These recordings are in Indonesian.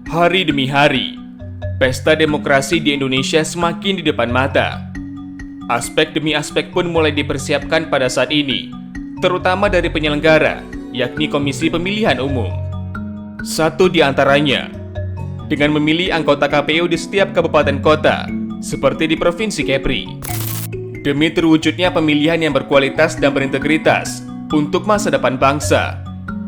Hari demi hari, pesta demokrasi di Indonesia semakin di depan mata. Aspek demi aspek pun mulai dipersiapkan pada saat ini, terutama dari penyelenggara, yakni Komisi Pemilihan Umum. Satu di antaranya, dengan memilih anggota KPU di setiap kabupaten kota, seperti di Provinsi Kepri. Demi terwujudnya pemilihan yang berkualitas dan berintegritas untuk masa depan bangsa,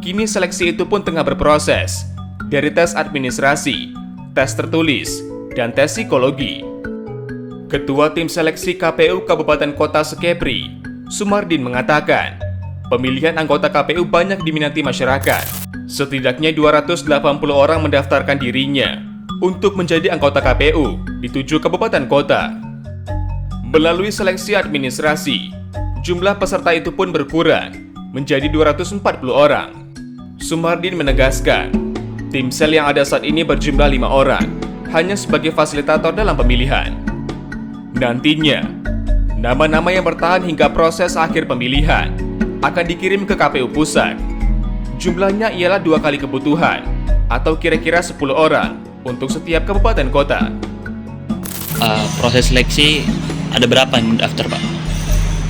kini seleksi itu pun tengah berproses, dari tes administrasi, tes tertulis, dan tes psikologi. Ketua Tim Seleksi KPU Kabupaten Kota Sekepri, Sumardin mengatakan, pemilihan anggota KPU banyak diminati masyarakat. Setidaknya 280 orang mendaftarkan dirinya untuk menjadi anggota KPU di 7 kabupaten kota. Melalui seleksi administrasi, jumlah peserta itu pun berkurang menjadi 240 orang. Sumardin menegaskan, tim sel yang ada saat ini berjumlah 5 orang, hanya sebagai fasilitator dalam pemilihan. Nantinya, nama-nama yang bertahan hingga proses akhir pemilihan akan dikirim ke KPU Pusat. Jumlahnya ialah 2 kali kebutuhan, atau kira-kira 10 orang untuk setiap kabupaten kota. Proses seleksi ada berapa yang mendaftar, Pak?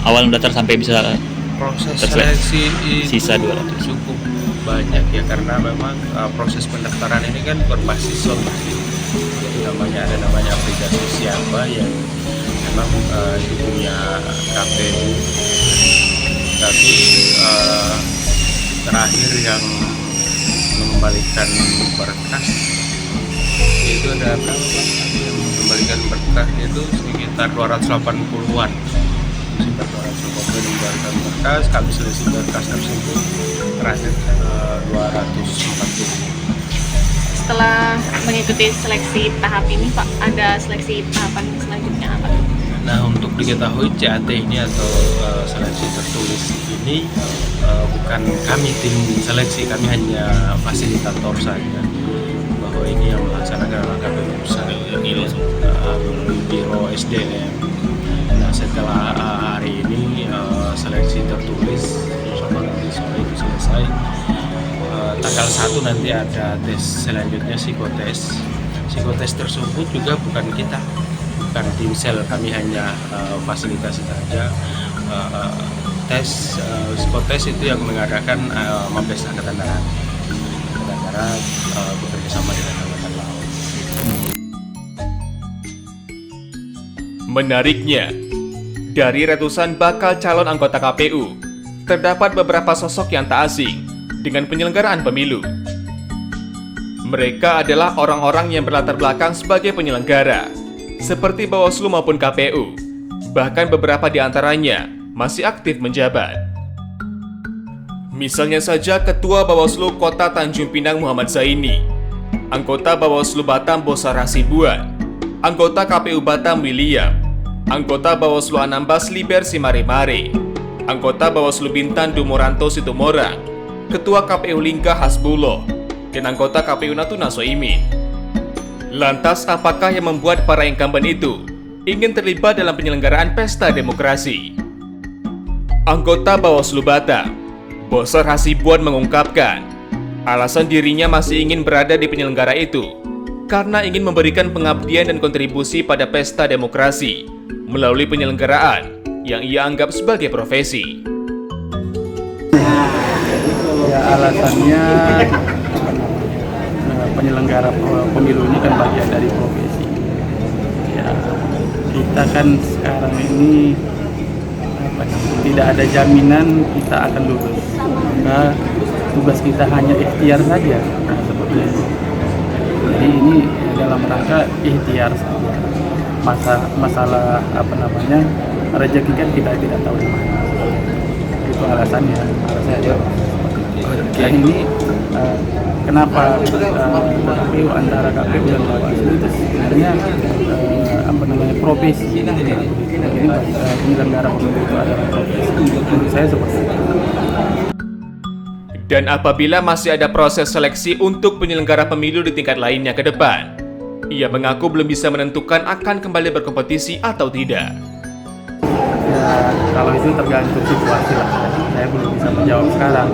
Awal mendaftar sampai bisa proses seleksi sisa 200. cukup banyak ya, karena memang proses pendaftaran ini kan berbasis zonasi. Jadi ada namanya aplikasi siapa yang memang itu punya KPU. Tapi terakhir yang mengembalikan berkas itu ada berapa, Pak? Yang mengembalikan berkas itu sekitar 280-an. Sekitar 280 mengembalikan berkas, kami seleksi berkas tersebut terakhir 240. Setelah mengikuti seleksi tahap ini, Pak, ada seleksi tahapan selanjutnya apa? Nah, untuk diketahui CAT ini atau seleksi tertulis ini bukan kami tim seleksi, kami hanya fasilitator saja. Bahwa ini yang melaksanakan adalah KPU Pusat melalui Biro SDM. Nah, setelah hari ini seleksi tertulis, insya Allah nanti sore itu selesai. Tanggal 1 nanti ada tes selanjutnya, psikotes. Psikotes tersebut juga bukan kita, bukan tim sel, kami hanya fasilitasi saja. Tes psikotes itu yang mengadakan Mabes Angkatan Darat. Angkatan Darat bekerja sama dengan Angkatan Laut. Menariknya, dari ratusan bakal calon anggota KPU, terdapat beberapa sosok yang tak asing dengan penyelenggaraan pemilu. Mereka adalah orang-orang yang berlatar belakang sebagai penyelenggara, seperti Bawaslu maupun KPU. Bahkan beberapa di antaranya masih aktif menjabat. Misalnya saja Ketua Bawaslu Kota Tanjung Pinang Muhammad Zaini, anggota Bawaslu Batam Bosar Hasibuan, anggota KPU Batam William, anggota Bawaslu Anambas Liber Simare-Mare, anggota Bawaslu Bintan Dumoranto Situmorang, Ketua KPU Lingga Hasbullah, dan anggota KPU Natuna Soimin. Lantas apakah yang membuat para incumbent itu ingin terlibat dalam penyelenggaraan pesta demokrasi? Anggota Bawaslu Batam, Bosar Hasibuan mengungkapkan, alasan dirinya masih ingin berada di penyelenggara itu karena ingin memberikan pengabdian dan kontribusi pada pesta demokrasi melalui penyelenggaraan yang ia anggap sebagai profesi. Ya, alasannya penyelenggara pemilu ini kan bagian dari profesi. Ya, kita kan sekarang ini tidak ada jaminan kita akan lulus. Nah, tugas kita hanya ikhtiar saja. Nah, seperti itu. Jadi ini dalam rangka ikhtiar saja. Masalah rezeki kan kita tidak tahu di mana. Itu alasannya. Dan ini kenapa KPU antara KPU dan Bawaslu itu sebenarnya profesi. Ini penyelenggara pemilu itu adalah profesi. Menurut saya seperti itu. Dan apabila masih ada proses seleksi untuk penyelenggara pemilu di tingkat lainnya ke depan, ia mengaku belum bisa menentukan akan kembali berkompetisi atau tidak. Ya, kalau itu tergantung situasi lah. Saya belum bisa menjawab sekarang.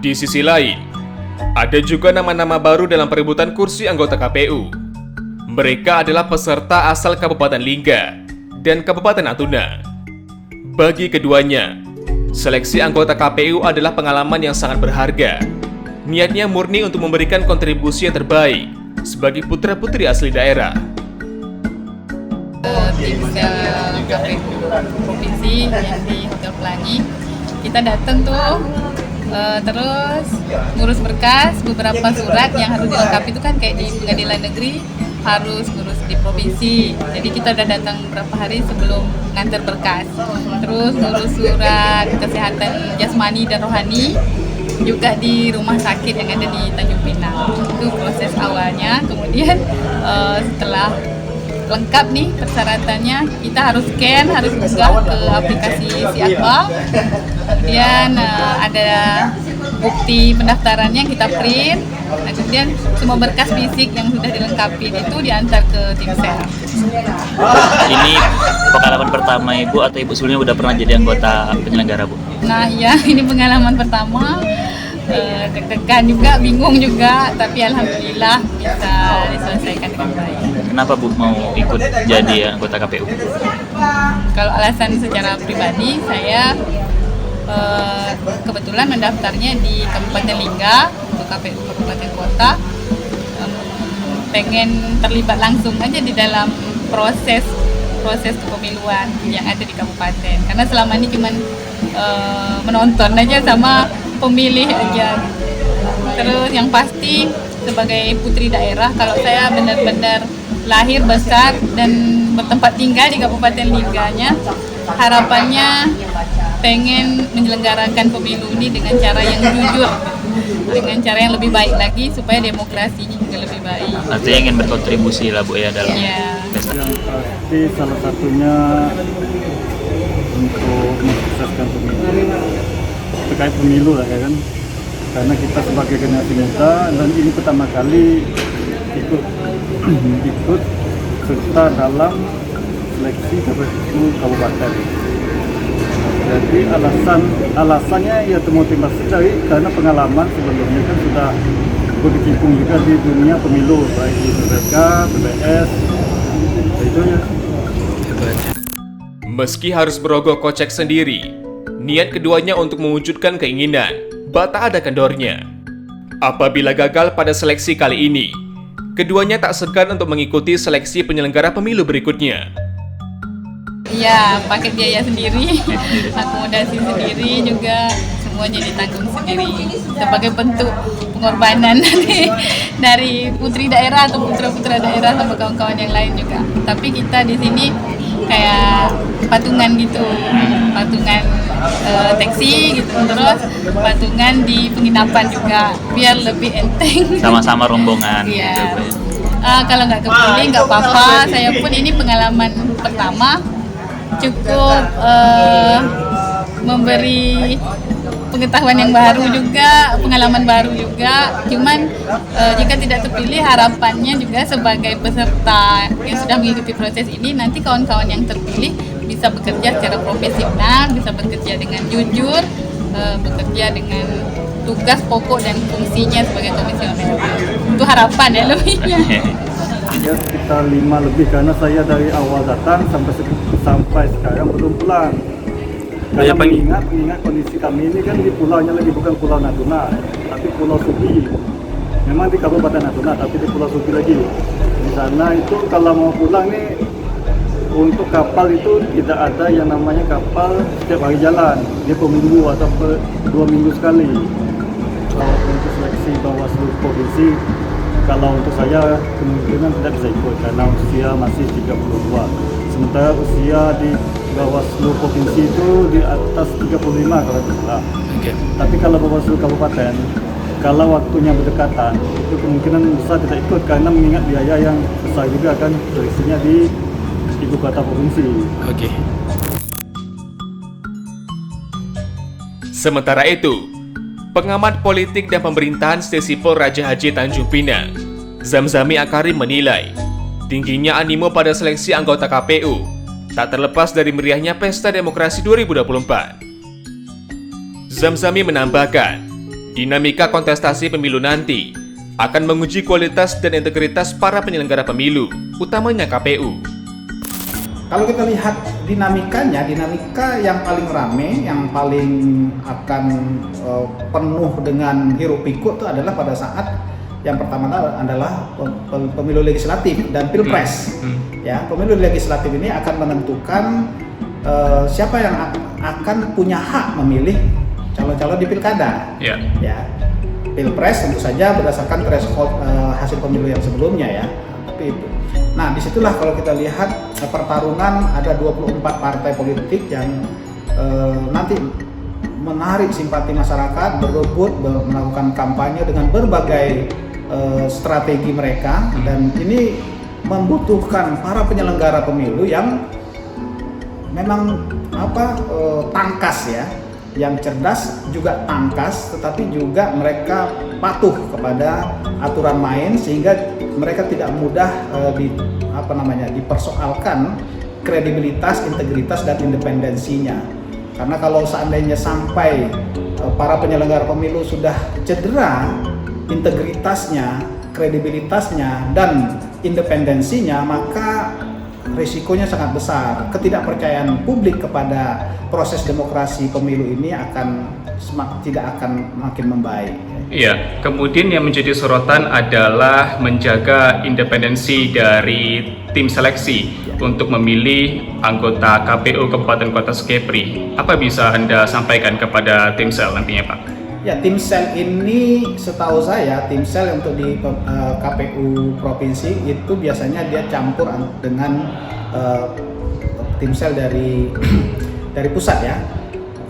Di sisi lain, Ada juga nama-nama baru dalam perebutan kursi anggota KPU. Mereka adalah peserta asal Kabupaten Lingga dan Kabupaten Natuna. Bagi keduanya, seleksi anggota KPU adalah pengalaman yang sangat berharga. Niatnya murni untuk memberikan kontribusi yang terbaik sebagai putra-putri asli daerah. Tim KPU Provinsi yang di Hotel Pelangi, kita datang tuh terus ngurus berkas, beberapa surat yang harus dilengkapi itu kan kayak di pengadilan negeri harus ngurus di provinsi. Jadi kita udah datang beberapa hari sebelum nganter berkas. Terus ngurus surat kesehatan jasmani dan rohani juga di rumah sakit yang ada di Tanjung Pinang. Itu proses awalnya. Kemudian setelah lengkap nih persyaratannya, kita harus scan, harus unggah ke aplikasi Siakba. Kemudian ada bukti pendaftarannya kita print. Nah, kemudian semua berkas fisik yang sudah dilengkapi itu diantar ke tim sel. Ini pengalaman pertama Ibu atau Ibu sebelumnya udah pernah jadi anggota penyelenggara, Bu? Nah iya, ini pengalaman pertama, deg-degan juga, bingung juga, tapi alhamdulillah bisa diselesaikan dengan baik. Kenapa Bu mau ikut jadi anggota KPU? Kalau alasan secara pribadi, saya kebetulan mendaftarnya di Kabupaten Lingga untuk KPU Kabupaten Kota. Pengen terlibat langsung aja di dalam proses kepemiluan yang ada di kabupaten, karena selama ini cuman menonton aja sama pemilih aja. Terus yang pasti sebagai putri daerah, kalau saya benar-benar lahir, besar dan bertempat tinggal di Kabupaten Lingganya, harapannya pengen menyelenggarakan pemilu ini dengan cara yang jujur, dengan cara yang lebih baik lagi supaya demokrasinya juga lebih baik. Artinya ingin berkontribusi lah Bu ya dalam pesta. Yang pasti salah satunya untuk mensukseskan pemilu, terkait pemilu lah ya kan, karena kita sebagai generasi muda dan ini pertama kali ikut serta dalam seleksi KPU kabupaten. Jadi alasannya ya termotivasi dari karena pengalaman sebelumnya kan sudah berkecimpung juga di dunia pemilu, baik di BPK, BPS, itu ya. Meski harus merogoh kocek sendiri, niat keduanya untuk mewujudkan keinginan bata ada kendornya. Apabila gagal pada seleksi kali ini, keduanya tak segan untuk mengikuti seleksi penyelenggara pemilu berikutnya. Iya, pakai biaya sendiri, akomodasi sendiri juga, semuanya ditanggung sendiri sebagai bentuk pengorbanan dari putri daerah atau putra-putra daerah sama kawan-kawan yang lain juga. Tapi kita di sini kayak patungan gitu, patungan taksi gitu, terus patungan di penginapan juga biar lebih enteng. Sama-sama rombongan. Iya. Gitu. Kalau nggak kepilih nggak apa-apa. Saya pun ini pengalaman pertama, cukup memberi pengetahuan yang baru juga, pengalaman baru juga. Cuman jika tidak terpilih, harapannya juga sebagai peserta yang sudah mengikuti proses ini, nanti kawan-kawan yang terpilih bisa bekerja secara profesional, bisa bekerja dengan jujur, bekerja dengan tugas pokok dan fungsinya sebagai komisioner. Itu harapan ya lebihnya. Ya sekitar 5 lebih karena saya dari awal datang sampai sekarang belum pulang. Karena mengingat kondisi kami ini kan di pulaunya lagi, bukan Pulau Natuna, tapi Pulau Subi. Memang di Kabupaten Natuna, tapi di Pulau Subi lagi. Di sana itu kalau mau pulang nih, untuk kapal itu tidak ada yang namanya kapal setiap hari jalan. Dia per minggu atau per 2 minggu sekali. Kalau untuk seleksi Bawaslu Provinsi, kalau untuk saya kemungkinan tidak bisa ikut karena usia masih 32. Sementara usia di Bawaslu Provinsi itu di atas 35 kalau tidak salah. Okay. Tapi kalau Bawaslu Kabupaten, kalau waktunya berdekatan, itu kemungkinan besar tidak ikut karena mengingat biaya yang besar juga kan seleksinya di ibu kota provinsi. Oke. Sementara itu, pengamat politik dan pemerintahan Stesipol Raja Haji Tanjung Pinang, Zamzami Akarim menilai tingginya animo pada seleksi anggota KPU tak terlepas dari meriahnya Pesta Demokrasi 2024. Zamzami menambahkan, Dinamika kontestasi pemilu nanti akan menguji kualitas dan integritas para penyelenggara pemilu, utamanya KPU. Kalau kita lihat dinamikanya, dinamika yang paling rame, yang paling akan penuh dengan hiruk pikuk itu adalah pada saat yang pertama adalah pemilu legislatif dan pilpres. Ya, pemilu legislatif ini akan menentukan siapa yang akan punya hak memilih calon-calon di pilkada. Ya. Ya, pilpres tentu saja berdasarkan threshold hasil pemilu yang sebelumnya ya. Tapi itu. Nah, disitulah kalau kita lihat pertarungan ada 24 partai politik yang nanti menarik simpati masyarakat, berebut, melakukan kampanye dengan berbagai strategi mereka, dan ini membutuhkan para penyelenggara pemilu yang memang tangkas ya, yang cerdas juga tangkas, tetapi juga mereka patuh kepada aturan main sehingga mereka tidak mudah dipersoalkan kredibilitas, integritas dan independensinya. Karena kalau seandainya sampai para penyelenggara pemilu sudah cedera integritasnya, kredibilitasnya dan independensinya, maka risikonya sangat besar. Ketidakpercayaan publik kepada proses demokrasi pemilu ini tidak akan makin membaik. Iya, kemudian yang menjadi sorotan adalah menjaga independensi dari tim seleksi untuk memilih anggota KPU Kabupaten Kota Kepri. Apa bisa Anda sampaikan kepada tim sel nantinya, Pak? Ya, tim sel ini setahu saya, tim sel untuk di KPU provinsi itu biasanya dia campur dengan tim sel dari pusat ya.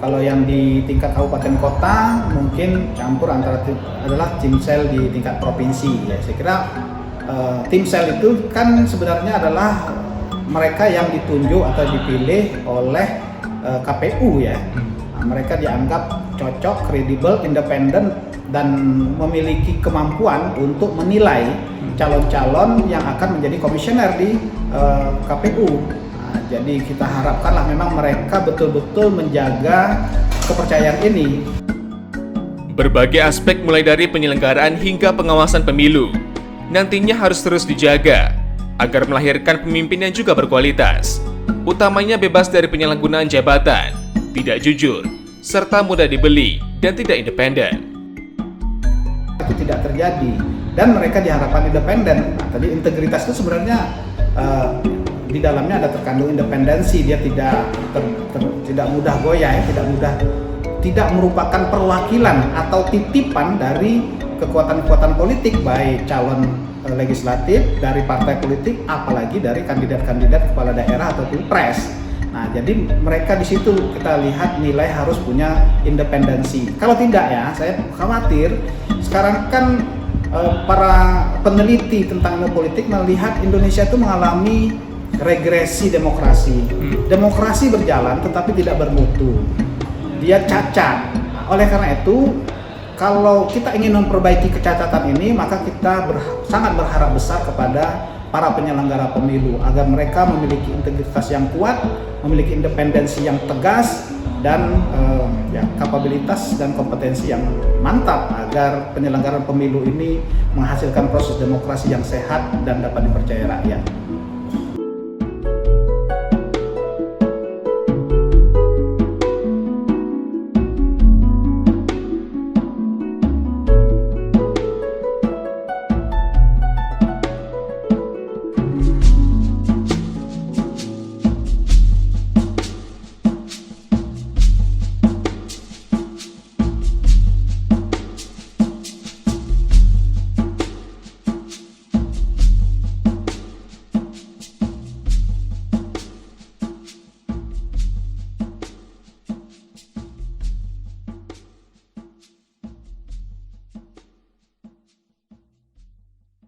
Kalau yang di tingkat kabupaten kota mungkin campur adalah tim sel di tingkat provinsi ya. Saya kira tim sel itu kan sebenarnya adalah mereka yang ditunjuk atau dipilih oleh KPU ya. Mereka dianggap cocok, kredibel, independen, dan memiliki kemampuan untuk menilai calon-calon yang akan menjadi komisioner di KPU. Nah, jadi kita harapkanlah memang mereka betul-betul menjaga kepercayaan ini. Berbagai aspek mulai dari penyelenggaraan hingga pengawasan pemilu nantinya harus terus dijaga agar melahirkan pemimpin yang juga berkualitas, utamanya bebas dari penyalahgunaan jabatan, tidak jujur, serta mudah dibeli dan tidak independen. Itu tidak terjadi dan mereka diharapkan independen. Nah, tadi integritas itu sebenarnya di dalamnya ada terkandung independensi. Dia tidak mudah goyah, tidak merupakan perwakilan atau titipan dari kekuatan-kekuatan politik, baik calon legislatif dari partai politik, apalagi dari kandidat-kandidat kepala daerah atau pilpres. Nah, jadi mereka di situ kita lihat nilai harus punya independensi. Kalau tidak ya, saya khawatir sekarang kan para peneliti tentang ilmu politik melihat Indonesia itu mengalami regresi demokrasi. Demokrasi berjalan tetapi tidak bermutu. Dia cacat. Oleh karena itu, kalau kita ingin memperbaiki kecacatan ini, maka kita sangat berharap besar kepada para penyelenggara pemilu agar mereka memiliki integritas yang kuat, memiliki independensi yang tegas, dan kapabilitas dan kompetensi yang mantap agar penyelenggaraan pemilu ini menghasilkan proses demokrasi yang sehat dan dapat dipercaya rakyat.